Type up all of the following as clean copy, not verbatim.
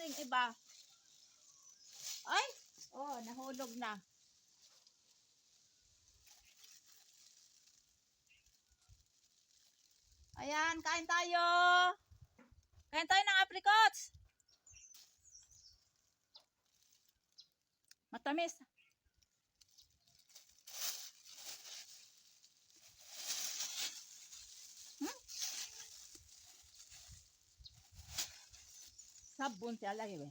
ding iba. Ay, oh, nahulog na. Ayan, kain tayo. Kain tayo ng apricots. Matamis. Sabon siya lagi ba?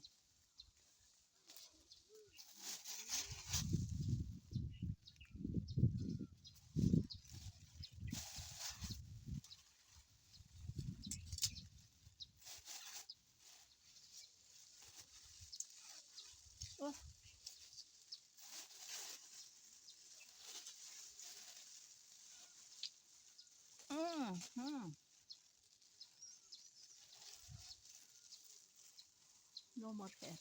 Oh. No more care.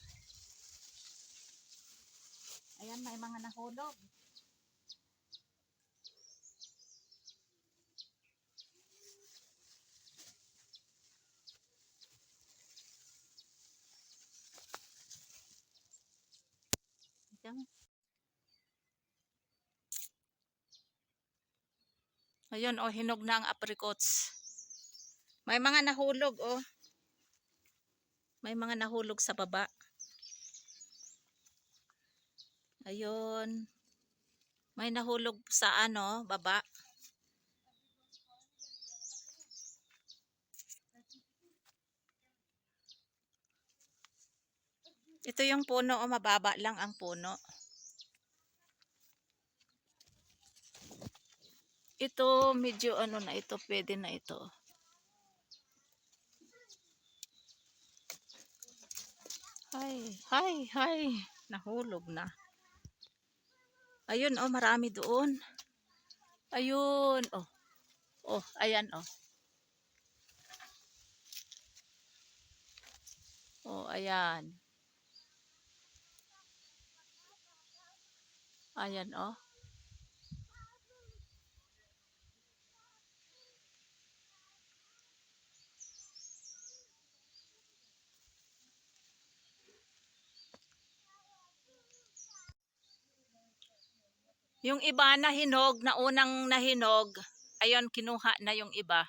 Ayan, may mga nahulog. Ayan. Ayun, oh, hinog na ang apricots. May mga nahulog, oh. May mga nahulog sa baba. Ayun. May nahulog sa ano, baba. Ito yung puno, oh, mababa lang ang puno. Ito, medyo ano na ito, pwede na ito. Hay. Nahulog na. Ayun, oh, marami doon. Ayun, oh. Oh, ayan, oh. Oh, ayan. Ayan, oh. Yung iba na hinog, na unang nahinog, ayun, kinuha na yung iba.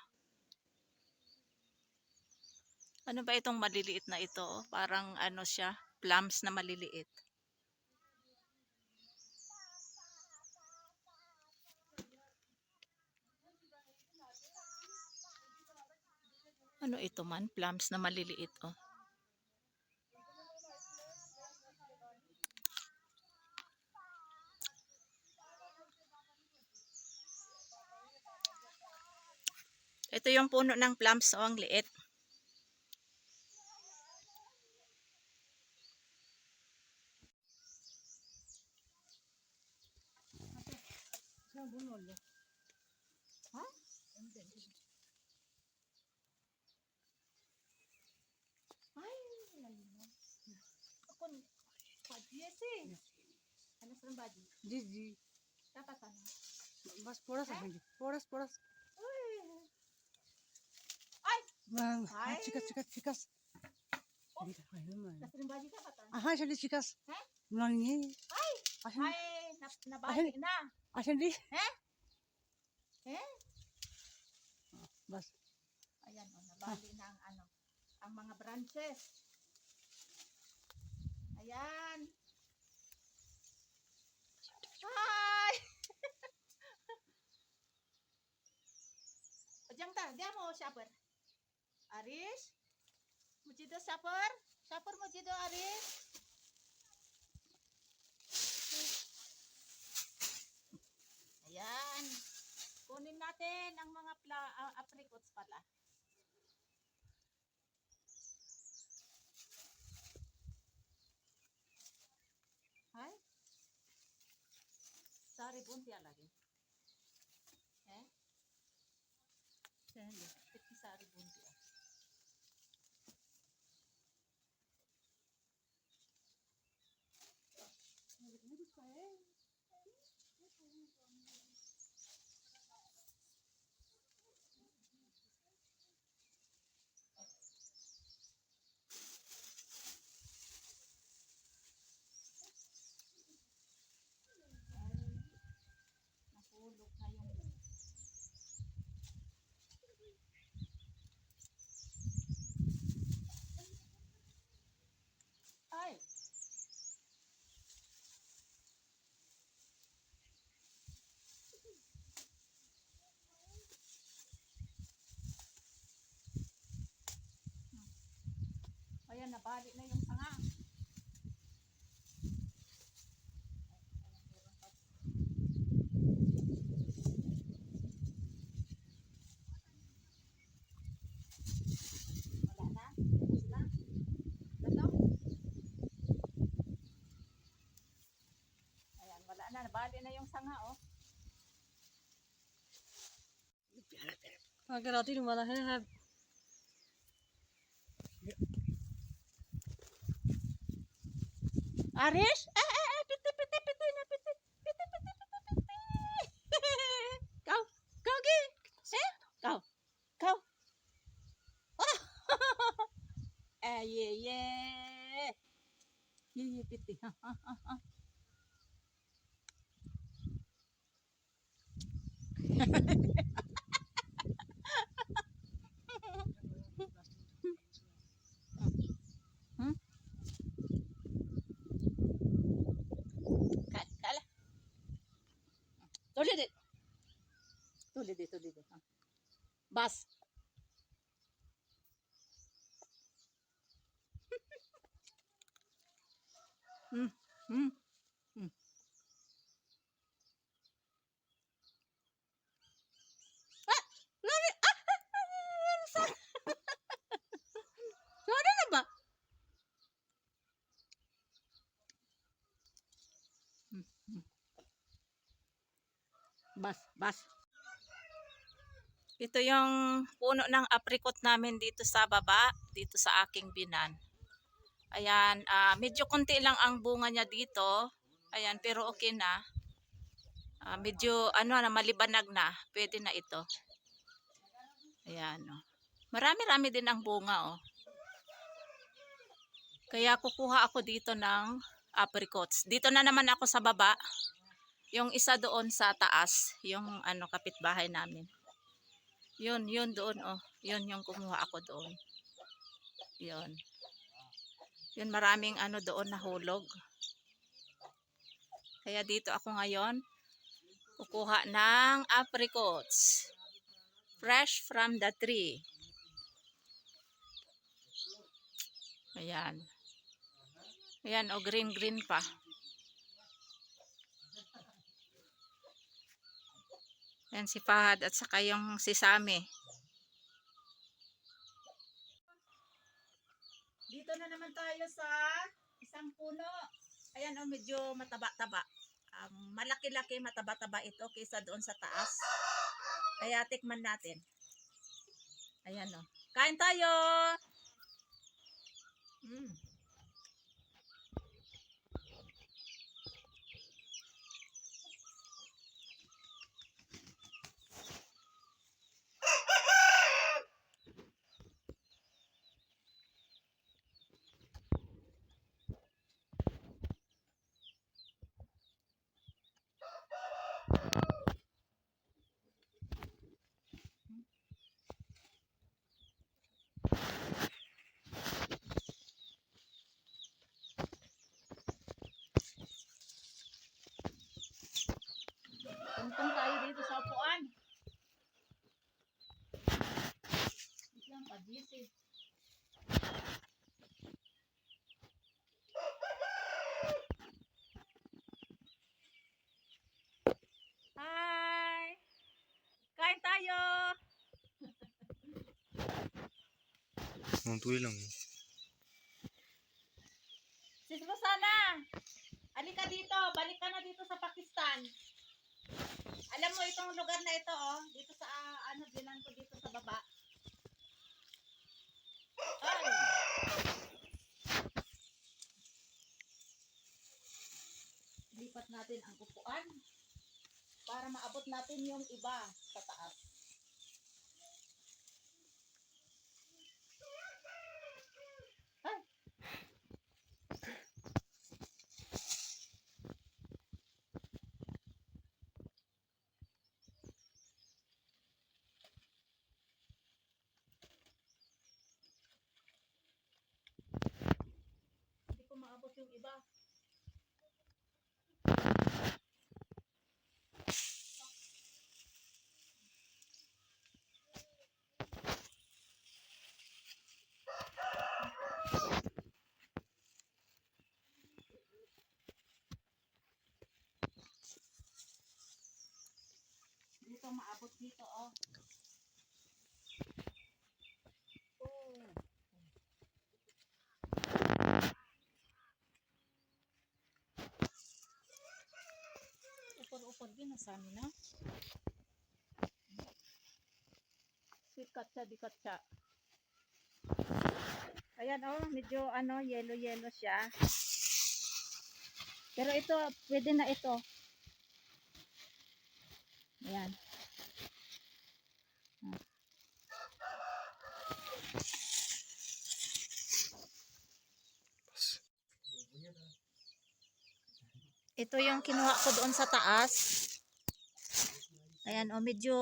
Ano ba itong maliliit na ito? Parang ano siya, plums na maliliit. Ano ito man? Plums na maliliit, oh. Ito yung puno ng plums, oh, ang liit. Ha? Ay, lalino. Ako, badi ese. Ano sa badi? जी Dapat ano? बस थोड़ा सा हाँजी थोड़ा Ay! हाँ chicks Oh, nasa badi dapat ano? हाँ चलिए chicks Ha? नहीं Ay! Asan? Ay, nabali na. आशन दी Eh? बस Ayan, oh, nabali na ang ano, ang mga branches. Ayan. Hi! Diyan ta, diyan mo, shopper. Aris? Mujido, shopper? Shopper, mujido, Aris? Ayan. Kunin natin ang mga apricots pala. Hay? Sari buntia lagi. Eh? Piti sari buntia. nabali na yung sanga. Wala na? Tapos na? Ito? Ayan, wala na. Nabali na yung sanga, oh. अगर आती नहीं वाला है Aris? Piti, piti, piti na, piti. Piti, piti, piti, piti. Kau, kau gi. Kau, kau. Oh. Ye, ye. Ye, ye, piti. Ha, ha, ha, ha. Hmm? Kala. Tuloy dit. Tuloy dit, tuloy dit. Bas. Hmm. Hmm. Hmm. Ah! Lari! Ah! Sorry na ba? Hmm. Hmm. Bas, bas. Ito yung puno ng apricot namin dito sa baba, dito sa aking binan. Ayan, medyo konti lang ang bunga niya dito. Ayan, pero okay na. Medyo ano na malibanag na. Pwede na ito. Ayan, oh. Marami-rami din ang bunga, oh. Kaya kukuha ako dito ng apricots. Dito na naman ako sa baba. Yung isa doon sa taas, yung ano kapitbahay namin. Yun doon, oh. Yun yung kumuha ako doon. Yun. Yun maraming ano doon nahulog. Kaya dito ako ngayon kukuha ng apricots. Fresh from the tree. Ayan. Ayan, o green pa. Ayan si Fahad at saka yung si Sami. Dito na naman tayo sa isang puno. Ayan, o medyo mataba-taba. Malaki-laki, mataba-taba ito kaysa doon sa taas. Kaya tikman natin. Ayan, o. Kain tayo! Tuntong tayo dito sa upuan. Isang pagising. Hi! Kain tayo! Tuloy lang. Sis Rosana! Halika dito! Balik ka na dito sa Pakistan. Alam mo itong lugar na ito, oh. Dito sa, binan ko dito sa baba. Ay! Lipat natin ang upuan para maabot natin yung iba sa taas. Ay! Hindi ko maabot yung iba. dito, oh. Oh. Upor-upor din na sa amin, no? Sikat siya, dikat siya. Ayan, oh, medyo, yellow-yellow siya. Pero ito, pwede na ito. Ayan. Ito yung kinuha ko doon sa taas. Ayan, oh, medyo,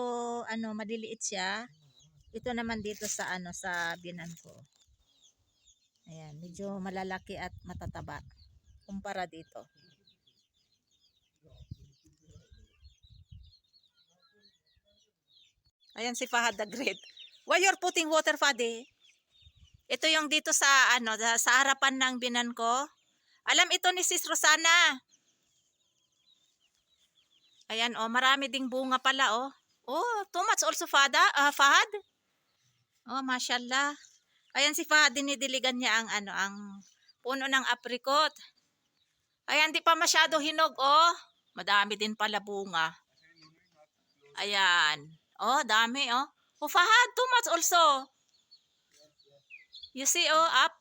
maliliit siya. Ito naman dito sa, sa binan ko. Ayan, medyo malalaki at matataba. Kumpara dito. Ayan si Fahad the Great. Why you're putting water, Fadi? Ito yung dito sa, sa harapan ng binan ko. Alam ito ni Sis Rosana. Ayan, oh, marami ding bunga pala, oh. Oh, too much also, Fahad? Oh, mashallah. Ayan si Fahad, dinidiligan niya ang, ang puno ng apricot. Ayan, di pa masyado hinog, oh. Madami din pala bunga. Ayan. Oh, dami, oh. Oh, Fahad, too much also. You see, oh, up.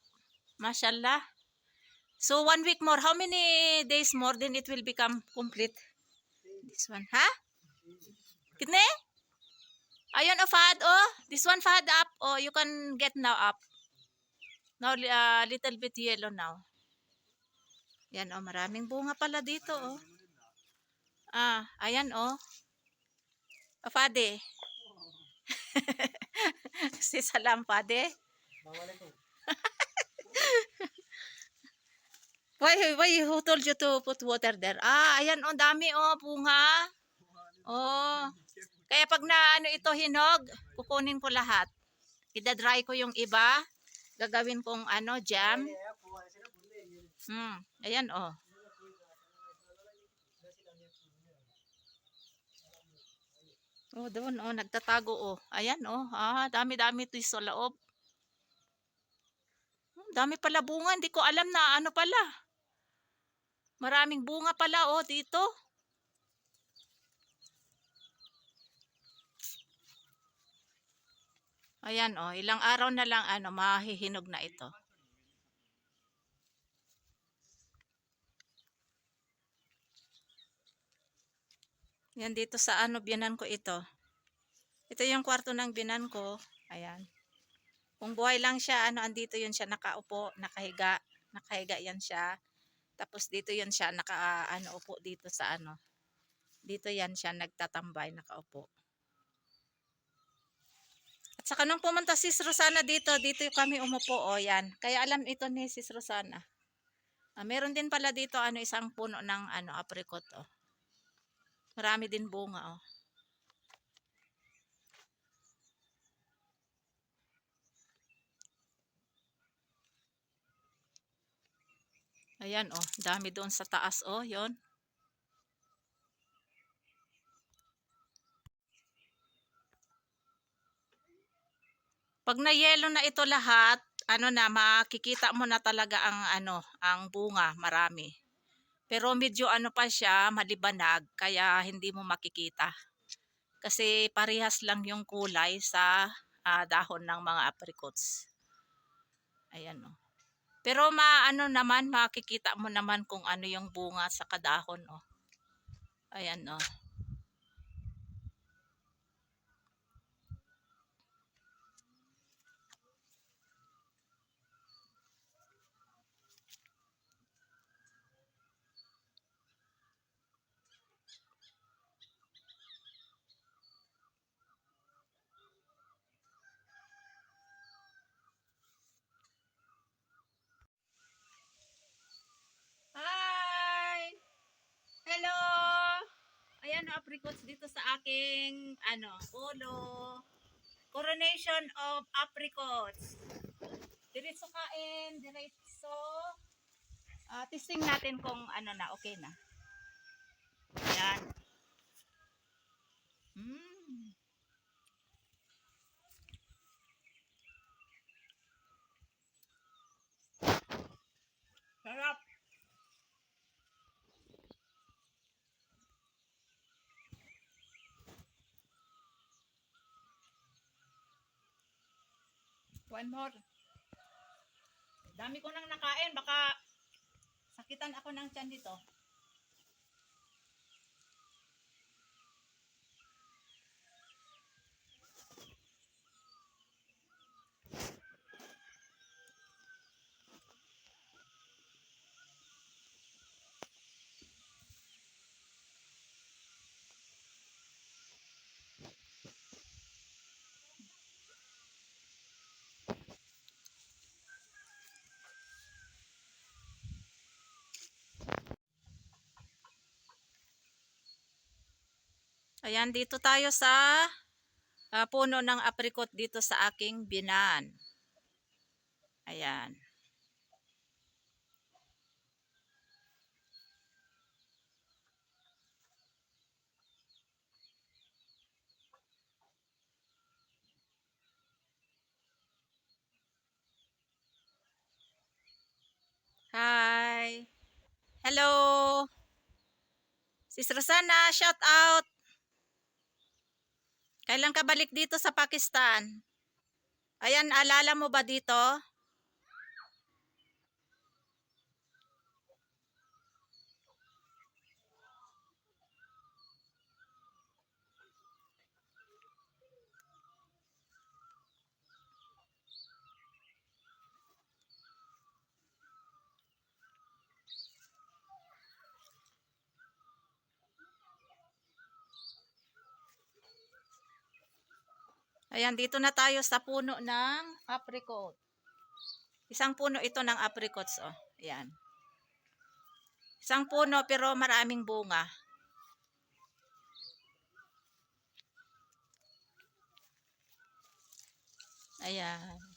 Mashallah. So, 1 week more. How many days more then it will become complete? This one, ha? Kitne? Ayun, oh, Fahad, oh. This one, Fahad, up. Oh, you can get now up. Now, little bit yellow now. Yan, oh, maraming bunga pala dito, oh. Ah, ayan, oh. Oh, Fade. Si Salam, Fade. Why, who told you to put water there? Ah, ayan, oh, dami, oh, bunga. Oh. Kaya pag na, ito hinog, kukunin ko lahat. Ida-dry ko yung iba. Gagawin kong, jam. Ayan, oh. Oh, doon, oh, nagtatago, oh. Ayan, oh. Ah, dami-dami ito sa loob. Dami pala bunga. Hindi ko alam na ano pala. Maraming bunga pala, oh, dito. Ayan, oh. Ilang araw na lang, mahihinog na ito. Yan dito sa biyanan ko ito. Ito yung kwarto ng biyanan ko. Ayan. Kung buhay lang siya, andito yun siya nakaupo, nakahiga. Nakahiga yan siya. Tapos dito yun siya upo dito sa Dito yan siya nagtatambay, nakaupo. At saka nung pumunta si Rosana dito kami umupo, oh, yan. Kaya alam ito ni Sis Rosana. Meron din pala dito isang puno ng apricot, oh. Marami din bunga, oh. Ayan, oh, dami doon sa taas, oh, yon. Pag na-yellow na ito lahat, makikita mo na talaga ang bunga, marami. Pero medyo pa siya, malibanag, kaya hindi mo makikita. Kasi parehas lang yung kulay sa dahon ng mga apricots. Ayan, oh. Pero naman, makikita mo naman kung ano yung bunga sa kadahon, oh. Ayan, oh. Hi! Hello! Ayan, apricots dito sa aking ulo. Coronation of apricots. Diretso kain, diretso. Testing natin kung okay na. Ayan. One more. Dami ko nang nakain. Baka sakitan ako ng tiyan dito. Ayan, dito tayo sa puno ng apricot dito sa aking binan. Ayan. Hi. Hello. Sis Rosana, shout out. Kailan ka balik dito sa Pakistan? Ayan, alala mo ba dito? Ayan, dito na tayo sa puno ng apricot. Isang puno ito ng apricots, oh. Ayan. Isang puno pero maraming bunga. Ayan.